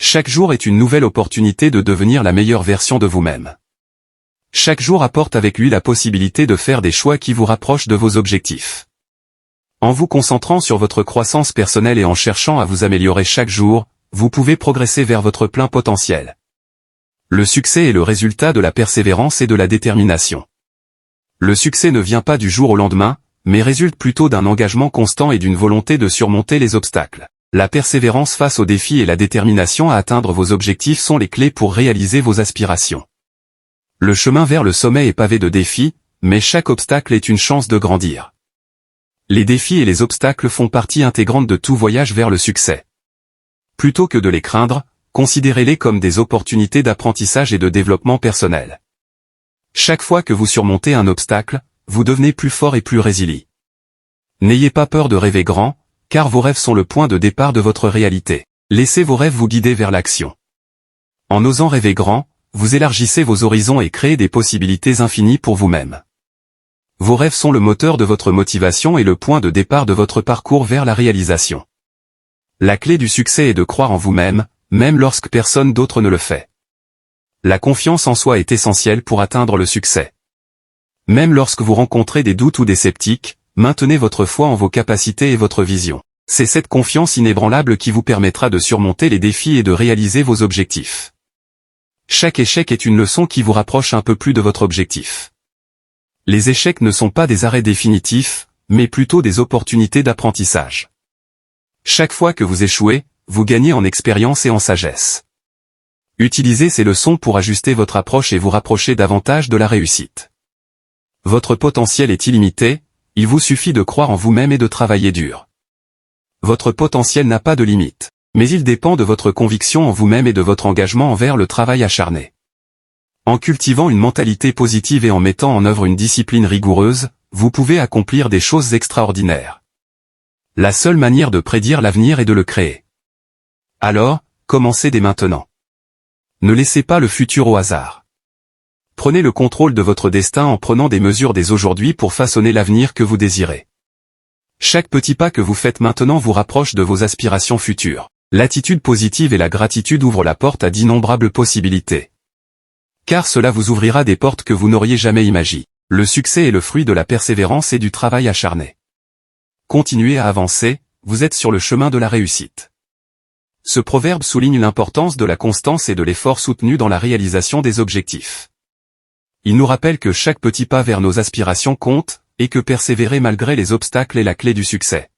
Chaque jour est une nouvelle opportunité de devenir la meilleure version de vous-même. Chaque jour apporte avec lui la possibilité de faire des choix qui vous rapprochent de vos objectifs. En vous concentrant sur votre croissance personnelle et en cherchant à vous améliorer chaque jour, vous pouvez progresser vers votre plein potentiel. Le succès est le résultat de la persévérance et de la détermination. Le succès ne vient pas du jour au lendemain, mais résulte plutôt d'un engagement constant et d'une volonté de surmonter les obstacles. La persévérance face aux défis et la détermination à atteindre vos objectifs sont les clés pour réaliser vos aspirations. Le chemin vers le sommet est pavé de défis, mais chaque obstacle est une chance de grandir. Les défis et les obstacles font partie intégrante de tout voyage vers le succès. Plutôt que de les craindre, considérez-les comme des opportunités d'apprentissage et de développement personnel. Chaque fois que vous surmontez un obstacle, vous devenez plus fort et plus résilient. N'ayez pas peur de rêver grand, car vos rêves sont le point de départ de votre réalité. Laissez vos rêves vous guider vers l'action. En osant rêver grand, vous élargissez vos horizons et créez des possibilités infinies pour vous-même. Vos rêves sont le moteur de votre motivation et le point de départ de votre parcours vers la réalisation. La clé du succès est de croire en vous-même, même lorsque personne d'autre ne le fait. La confiance en soi est essentielle pour atteindre le succès. Même lorsque vous rencontrez des doutes ou des sceptiques, maintenez votre foi en vos capacités et votre vision. C'est cette confiance inébranlable qui vous permettra de surmonter les défis et de réaliser vos objectifs. Chaque échec est une leçon qui vous rapproche un peu plus de votre objectif. Les échecs ne sont pas des arrêts définitifs, mais plutôt des opportunités d'apprentissage. Chaque fois que vous échouez, vous gagnez en expérience et en sagesse. Utilisez ces leçons pour ajuster votre approche et vous rapprocher davantage de la réussite. Votre potentiel est illimité, il vous suffit de croire en vous-même et de travailler dur. Votre potentiel n'a pas de limite, mais il dépend de votre conviction en vous-même et de votre engagement envers le travail acharné. En cultivant une mentalité positive et en mettant en œuvre une discipline rigoureuse, vous pouvez accomplir des choses extraordinaires. La seule manière de prédire l'avenir est de le créer. Alors, commencez dès maintenant. Ne laissez pas le futur au hasard. Prenez le contrôle de votre destin en prenant des mesures dès aujourd'hui pour façonner l'avenir que vous désirez. Chaque petit pas que vous faites maintenant vous rapproche de vos aspirations futures. L'attitude positive et la gratitude ouvrent la porte à d'innombrables possibilités. Car cela vous ouvrira des portes que vous n'auriez jamais imaginées. Le succès est le fruit de la persévérance et du travail acharné. Continuez à avancer, vous êtes sur le chemin de la réussite. Ce proverbe souligne l'importance de la constance et de l'effort soutenu dans la réalisation des objectifs. Il nous rappelle que chaque petit pas vers nos aspirations compte, et que persévérer malgré les obstacles est la clé du succès.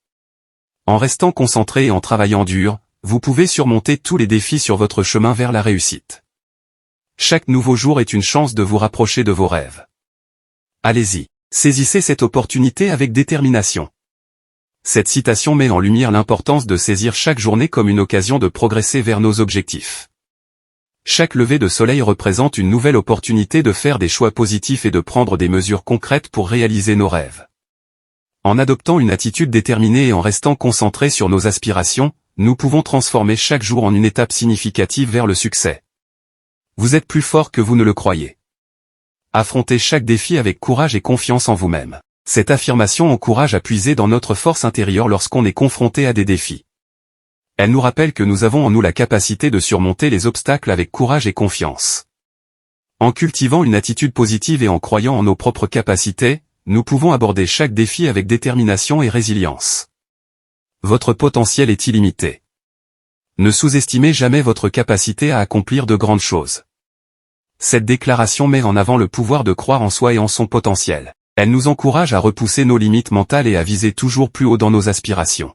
En restant concentré et en travaillant dur, vous pouvez surmonter tous les défis sur votre chemin vers la réussite. Chaque nouveau jour est une chance de vous rapprocher de vos rêves. Allez-y, saisissez cette opportunité avec détermination. Cette citation met en lumière l'importance de saisir chaque journée comme une occasion de progresser vers nos objectifs. Chaque lever de soleil représente une nouvelle opportunité de faire des choix positifs et de prendre des mesures concrètes pour réaliser nos rêves. En adoptant une attitude déterminée et en restant concentré sur nos aspirations, nous pouvons transformer chaque jour en une étape significative vers le succès. Vous êtes plus fort que vous ne le croyez. Affrontez chaque défi avec courage et confiance en vous-même. Cette affirmation encourage à puiser dans notre force intérieure lorsqu'on est confronté à des défis. Elle nous rappelle que nous avons en nous la capacité de surmonter les obstacles avec courage et confiance. En cultivant une attitude positive et en croyant en nos propres capacités, nous pouvons aborder chaque défi avec détermination et résilience. Votre potentiel est illimité. Ne sous-estimez jamais votre capacité à accomplir de grandes choses. Cette déclaration met en avant le pouvoir de croire en soi et en son potentiel. Elle nous encourage à repousser nos limites mentales et à viser toujours plus haut dans nos aspirations.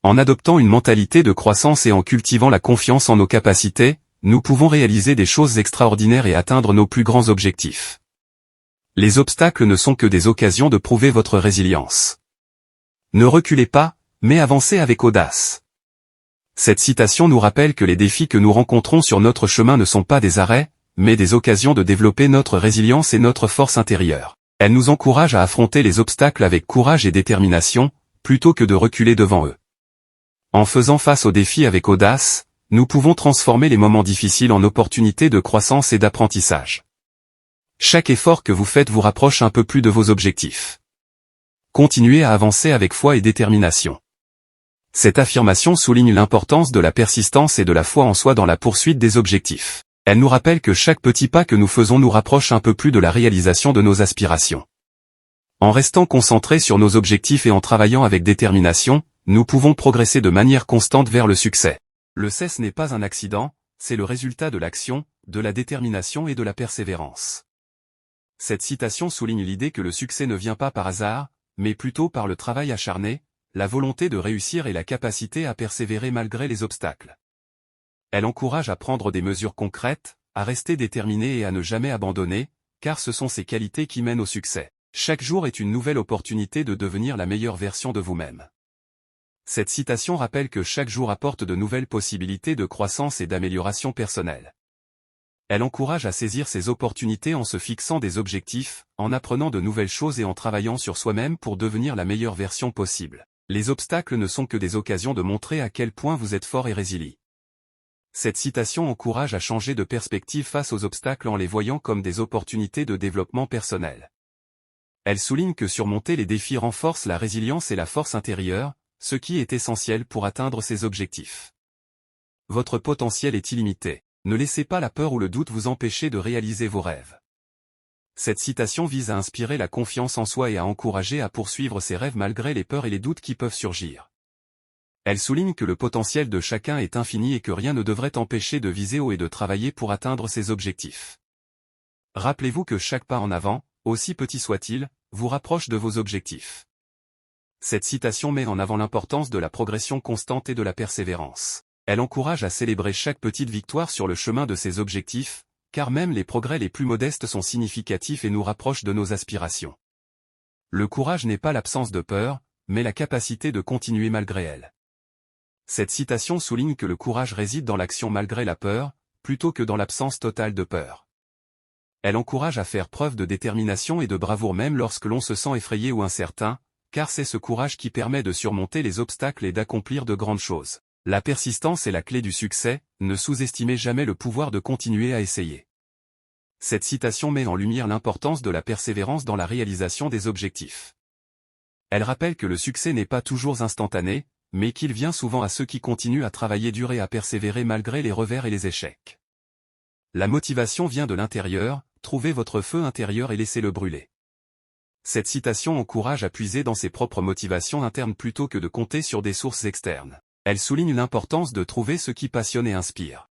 En adoptant une mentalité de croissance et en cultivant la confiance en nos capacités, nous pouvons réaliser des choses extraordinaires et atteindre nos plus grands objectifs. Les obstacles ne sont que des occasions de prouver votre résilience. Ne reculez pas, mais avancez avec audace. Cette citation nous rappelle que les défis que nous rencontrons sur notre chemin ne sont pas des arrêts, mais des occasions de développer notre résilience et notre force intérieure. Elle nous encourage à affronter les obstacles avec courage et détermination, plutôt que de reculer devant eux. En faisant face aux défis avec audace, nous pouvons transformer les moments difficiles en opportunités de croissance et d'apprentissage. Chaque effort que vous faites vous rapproche un peu plus de vos objectifs. Continuez à avancer avec foi et détermination. Cette affirmation souligne l'importance de la persistance et de la foi en soi dans la poursuite des objectifs. Elle nous rappelle que chaque petit pas que nous faisons nous rapproche un peu plus de la réalisation de nos aspirations. En restant concentrés sur nos objectifs et en travaillant avec détermination, nous pouvons progresser de manière constante vers le succès. Le succès n'est pas un accident, c'est le résultat de l'action, de la détermination et de la persévérance. Cette citation souligne l'idée que le succès ne vient pas par hasard, mais plutôt par le travail acharné, la volonté de réussir et la capacité à persévérer malgré les obstacles. Elle encourage à prendre des mesures concrètes, à rester déterminé et à ne jamais abandonner, car ce sont ces qualités qui mènent au succès. Chaque jour est une nouvelle opportunité de devenir la meilleure version de vous-même. Cette citation rappelle que chaque jour apporte de nouvelles possibilités de croissance et d'amélioration personnelle. Elle encourage à saisir ces opportunités en se fixant des objectifs, en apprenant de nouvelles choses et en travaillant sur soi-même pour devenir la meilleure version possible. Les obstacles ne sont que des occasions de montrer à quel point vous êtes fort et résilient. Cette citation encourage à changer de perspective face aux obstacles en les voyant comme des opportunités de développement personnel. Elle souligne que surmonter les défis renforce la résilience et la force intérieure, ce qui est essentiel pour atteindre ces objectifs. Votre potentiel est illimité. Ne laissez pas la peur ou le doute vous empêcher de réaliser vos rêves. Cette citation vise à inspirer la confiance en soi et à encourager à poursuivre ses rêves malgré les peurs et les doutes qui peuvent surgir. Elle souligne que le potentiel de chacun est infini et que rien ne devrait empêcher de viser haut et de travailler pour atteindre ses objectifs. Rappelez-vous que chaque pas en avant, aussi petit soit-il, vous rapproche de vos objectifs. Cette citation met en avant l'importance de la progression constante et de la persévérance. Elle encourage à célébrer chaque petite victoire sur le chemin de ses objectifs, car même les progrès les plus modestes sont significatifs et nous rapprochent de nos aspirations. Le courage n'est pas l'absence de peur, mais la capacité de continuer malgré elle. Cette citation souligne que le courage réside dans l'action malgré la peur, plutôt que dans l'absence totale de peur. Elle encourage à faire preuve de détermination et de bravoure même lorsque l'on se sent effrayé ou incertain, car c'est ce courage qui permet de surmonter les obstacles et d'accomplir de grandes choses. La persistance est la clé du succès, ne sous-estimez jamais le pouvoir de continuer à essayer. Cette citation met en lumière l'importance de la persévérance dans la réalisation des objectifs. Elle rappelle que le succès n'est pas toujours instantané, mais qu'il vient souvent à ceux qui continuent à travailler dur et à persévérer malgré les revers et les échecs. La motivation vient de l'intérieur, trouvez votre feu intérieur et laissez-le brûler. Cette citation encourage à puiser dans ses propres motivations internes plutôt que de compter sur des sources externes. Elle souligne l'importance de trouver ce qui passionne et inspire.